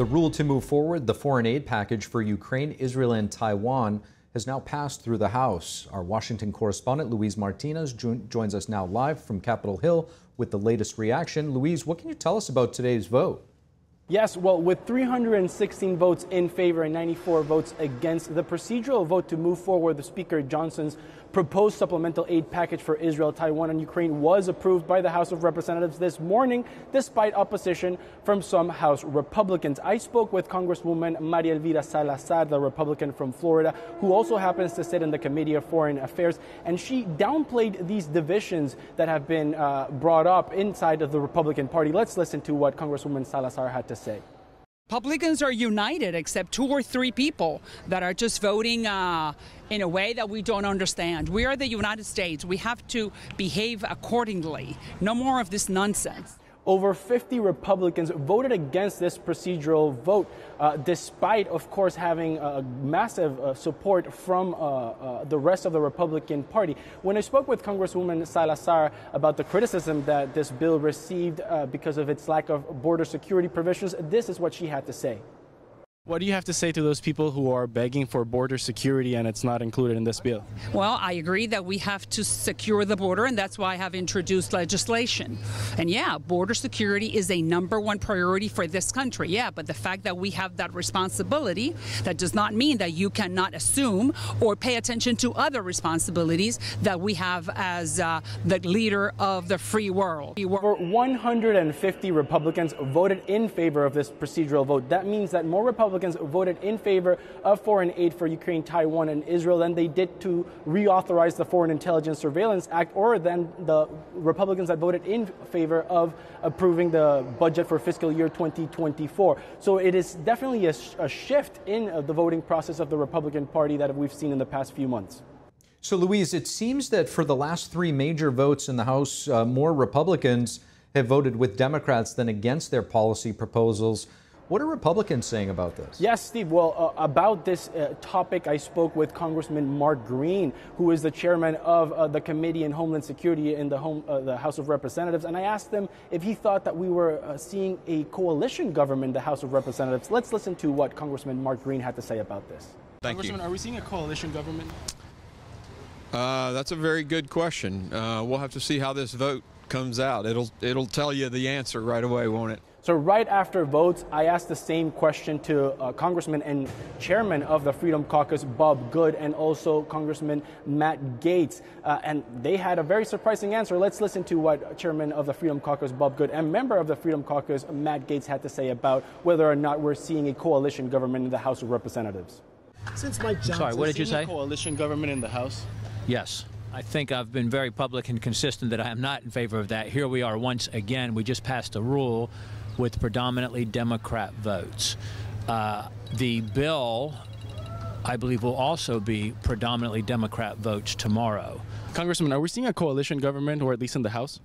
The rule to move forward the foreign aid package for Ukraine, Israel, and Taiwan has now passed through the House. Our Washington correspondent, Louise Martinez, joins us now live from Capitol Hill with the latest reaction. Louise, what can you tell us about today's vote? Yes, well, with 316 votes in favor and 94 votes against, the procedural vote to move forward the Speaker Johnson's proposed supplemental aid package for Israel, Taiwan, and Ukraine was approved by the House of Representatives this morning, despite opposition from some House Republicans. I spoke with Congresswoman Maria Elvira Salazar, the Republican from Florida, who also happens to sit in the Committee of Foreign Affairs, and she downplayed these divisions that have been brought up inside of the Republican Party. Let's listen to what Congresswoman Salazar had to say. Republicans are united, except 2 or 3 people that are just voting in a way that we don't understand. We are the United States. We have to behave accordingly. No more of this nonsense. Over 50 Republicans voted against this procedural vote, despite, of course, having massive support from the rest of the Republican Party. When I spoke with Congresswoman Salazar about the criticism that this bill received because of its lack of border security provisions, this is what she had to say. What do you have to say to those people who are begging for border security and it's not included in this bill? Well, I agree that we have to secure the border, and that's why I have introduced legislation. And yeah, border security is a #1 priority for this country. Yeah, but the fact that we have that responsibility, that does not mean that you cannot assume or pay attention to other responsibilities that we have as the leader of the free world. Over 150 Republicans voted in favor of this procedural vote. That means that more Republicans voted in favor of foreign aid for Ukraine, Taiwan, and Israel than they did to reauthorize the Foreign Intelligence Surveillance Act, or than the Republicans that voted in favor of approving the budget for fiscal year 2024. So it is definitely a shift in the voting process of the Republican Party that we've seen in the past few months. So, Louise, it seems that for the last 3 major votes in the House, more Republicans have voted with Democrats than against their policy proposals. What are Republicans saying about this? Yes, Steve. Well, about this topic, I spoke with Congressman Mark Green, who is the chairman of the Committee on Homeland Security in the House of Representatives, and I asked him if he thought that we were seeing a coalition government in the House of Representatives. Let's listen to what Congressman Mark Green had to say about this. Congressman, are we seeing a coalition government? That's a very good question. We'll have to see how this vote comes out. It'll tell you the answer right away, won't it? So right after votes, I asked the same question to Congressman and Chairman of the Freedom Caucus, Bob Good, and also Congressman Matt Gaetz. And they had a very surprising answer. Let's listen to what Chairman of the Freedom Caucus, Bob Good, and member of the Freedom Caucus, Matt Gaetz, had to say about whether or not we're seeing a coalition government in the House of Representatives. Since Mike Johnson, sorry, what did you say? A coalition government in the House? Yes. I think I've been very public and consistent that I am not in favor of that. Here we are once again. We just passed a rule with predominantly Democrat votes. The bill, I believe, will also be predominantly Democrat votes tomorrow. Congressman, are we seeing a coalition government, or at least in the House?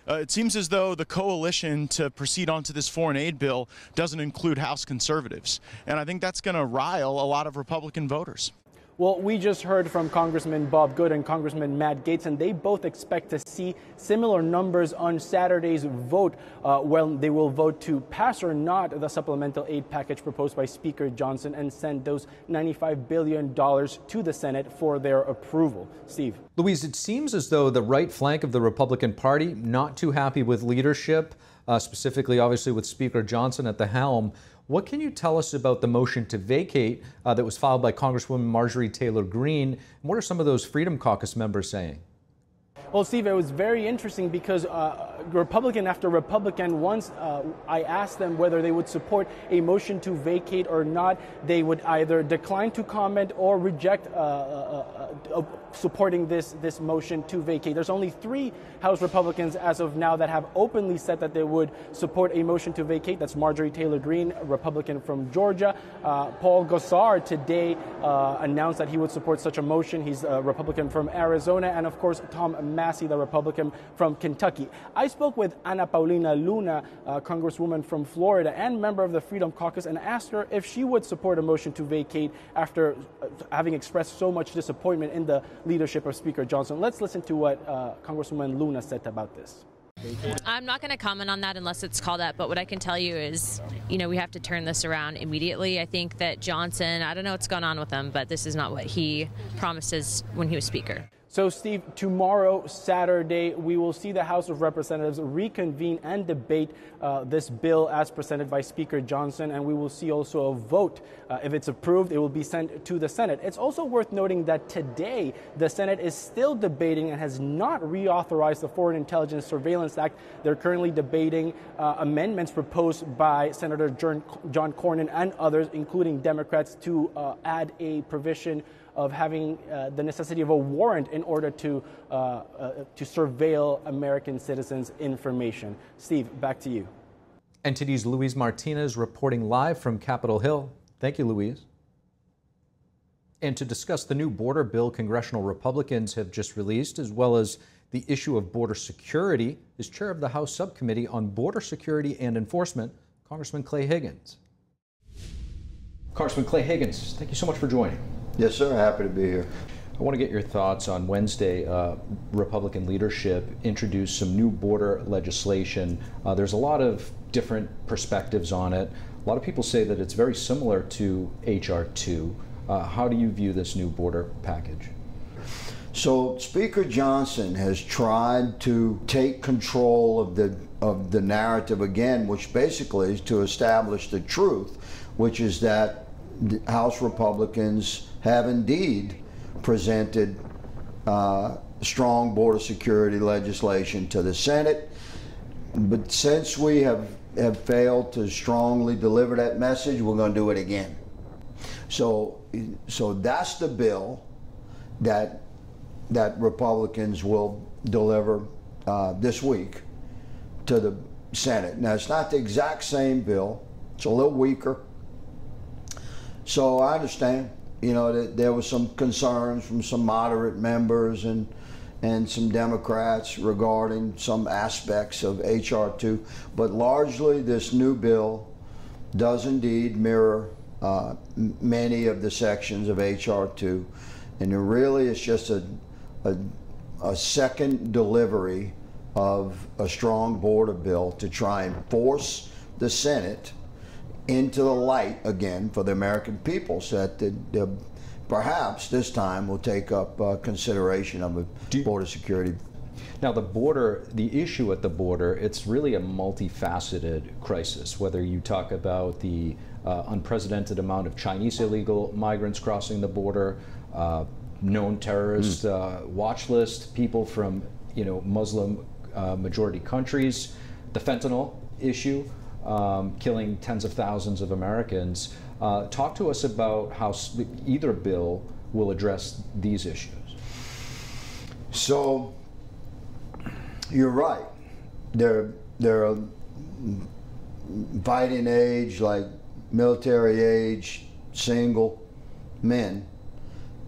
It seems as though the coalition to proceed onto this foreign aid bill doesn't include House conservatives. And I think that's going to rile a lot of Republican voters. Well, we just heard from Congressman Bob Good and Congressman Matt Gaetz, and they both expect to see similar numbers on Saturday's vote when they will vote to pass or not the supplemental aid package proposed by Speaker Johnson and send those $95 billion to the Senate for their approval. Steve. Louise, it seems as though the right flank of the Republican Party not too happy with leadership, specifically, obviously, with Speaker Johnson at the helm. What can you tell us about the motion to vacate that was filed by Congresswoman Marjorie Taylor Greene? What are some of those Freedom Caucus members saying? Well, Steve, it was very interesting because Republican after Republican, once I asked them whether they would support a motion to vacate or not, they would either decline to comment or reject supporting this motion to vacate. There's only 3 House Republicans as of now that have openly said that they would support a motion to vacate. That's Marjorie Taylor Greene, a Republican from Georgia. Paul Gosar today announced that he would support such a motion. He's a Republican from Arizona. And of course, Tom Massey, the Republican from Kentucky. I spoke with Ana Paulina Luna, Congresswoman from Florida and member of the Freedom Caucus, and asked her if she would support a motion to vacate after having expressed so much disappointment in the leadership of Speaker Johnson. Let's listen to what Congresswoman Luna said about this. I'm not going to comment on that unless it's called up, but what I can tell you is, you know, we have to turn this around immediately. I think that Johnson, I don't know what's going on with him, but this is not what he promises when he was Speaker. So, Steve, tomorrow, Saturday, we will see the House of Representatives reconvene and debate this bill as presented by Speaker Johnson, and we will see also a vote. If it's approved, it will be sent to the Senate. It's also worth noting that today, the Senate is still debating and has not reauthorized the Foreign Intelligence Surveillance Act. They're currently debating amendments proposed by Senator John Cornyn and others, including Democrats, to add a provision of having the necessity of a warrant in order to surveil American citizens' information. Steve, back to you. Antony's Luis Martinez reporting live from Capitol Hill. Thank you, Luis. And to discuss the new border bill congressional Republicans have just released, as well as the issue of border security, is chair of the House Subcommittee on Border Security and Enforcement, Congressman Clay Higgins. Congressman Clay Higgins, thank you so much for joining. Yes, sir. Happy to be here. I want to get your thoughts on Wednesday. Republican leadership introduced some new border legislation. There's a lot of different perspectives on it. A lot of people say that it's very similar to H.R. 2. How do you view this new border package? So Speaker Johnson has tried to take control of the narrative again, which basically is to establish the truth, which is that House Republicans have indeed presented strong border security legislation to the Senate. But since we have failed to strongly deliver that message, we're going to do it again. So that's the bill that Republicans will deliver this week to the Senate. Now, it's not the exact same bill. It's a little weaker. So I understand, you know, that there was some concerns from some moderate members and some Democrats regarding some aspects of H.R. 2, but largely this new bill does indeed mirror many of the sections of H.R. 2, and it really is just a second delivery of a strong border bill to try and force the Senate into the light again for the American people, so that perhaps this time will take up consideration of border security. Now, the issue at the border, it's really a multifaceted crisis, whether you talk about the unprecedented amount of Chinese illegal migrants crossing the border, known terrorist watch list, people from, you know, Muslim majority countries, the fentanyl issue, killing tens of thousands of Americans. Talk to us about how either bill will address these issues. So, you're right. There are fighting age, like military age, single men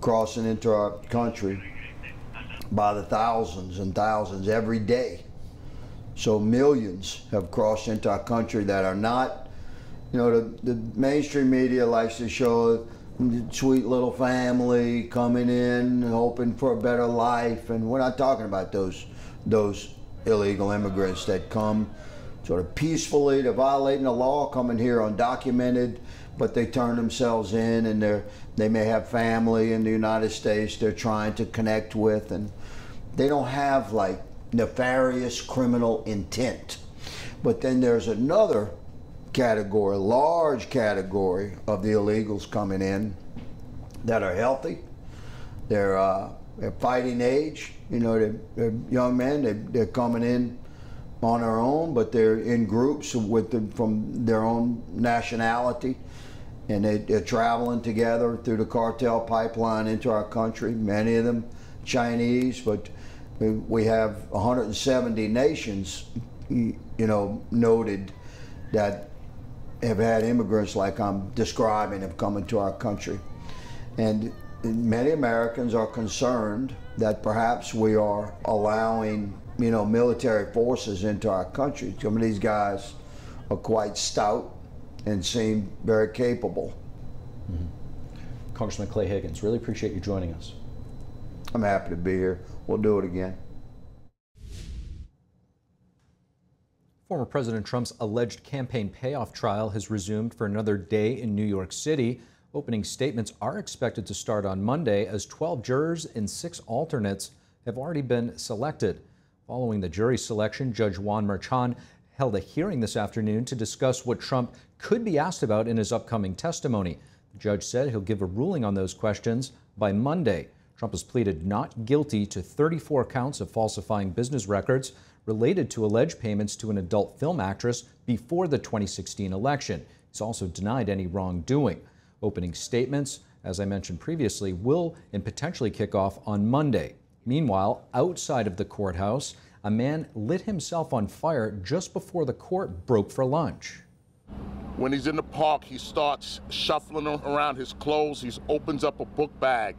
crossing into our country by the thousands and thousands every day. So millions have crossed into our country that are not, you know, the mainstream media likes to show sweet little family coming in, hoping for a better life, and we're not talking about those illegal immigrants that come sort of peacefully, they're violating the law, coming here undocumented, but they turn themselves in, and they may have family in the United States they're trying to connect with, and they don't have like nefarious criminal intent. But then there's another category, large category of the illegals coming in that are healthy. They're fighting age. You know, they're young men. They're coming in on their own, but they're in groups from their own nationality, and they're traveling together through the cartel pipeline into our country. Many of them Chinese, but we have 170 nations, you know, noted that have had immigrants like I'm describing have come into our country. And many Americans are concerned that perhaps we are allowing, you know, military forces into our country. Some of these guys are quite stout and seem very capable. Congressman Clay Higgins, really appreciate you joining us. I'm happy to be here. We'll do it again. Former President Trump's alleged campaign payoff trial has resumed for another day in New York City. Opening statements are expected to start on Monday as 12 jurors and 6 alternates have already been selected. Following the jury selection, Judge Juan Merchan held a hearing this afternoon to discuss what Trump could be asked about in his upcoming testimony. The judge said he'll give a ruling on those questions by Monday. Trump has pleaded not guilty to 34 counts of falsifying business records related to alleged payments to an adult film actress before the 2016 election. He's also denied any wrongdoing. Opening statements, as I mentioned previously, will and potentially kick off on Monday. Meanwhile, outside of the courthouse, a man lit himself on fire just before the court broke for lunch. When he's in the park, he starts shuffling around his clothes. He opens up a book bag.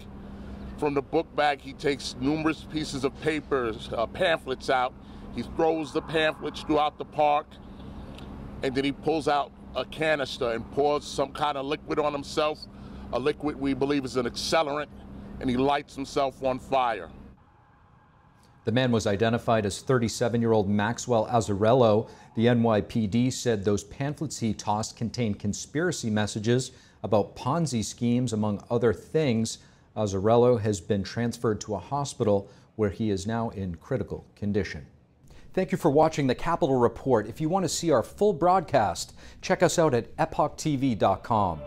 From the book bag, he takes numerous pieces of papers, pamphlets out. He throws the pamphlets throughout the park, and then he pulls out a canister and pours some kind of liquid on himself, a liquid we believe is an accelerant, and he lights himself on fire. The man was identified as 37-year-old Maxwell Azzarello. The NYPD said those pamphlets he tossed contained conspiracy messages about Ponzi schemes, among other things. Azzarello has been transferred to a hospital where he is now in critical condition. Thank you for watching the Capitol Report. If you want to see our full broadcast, check us out at epochtv.com.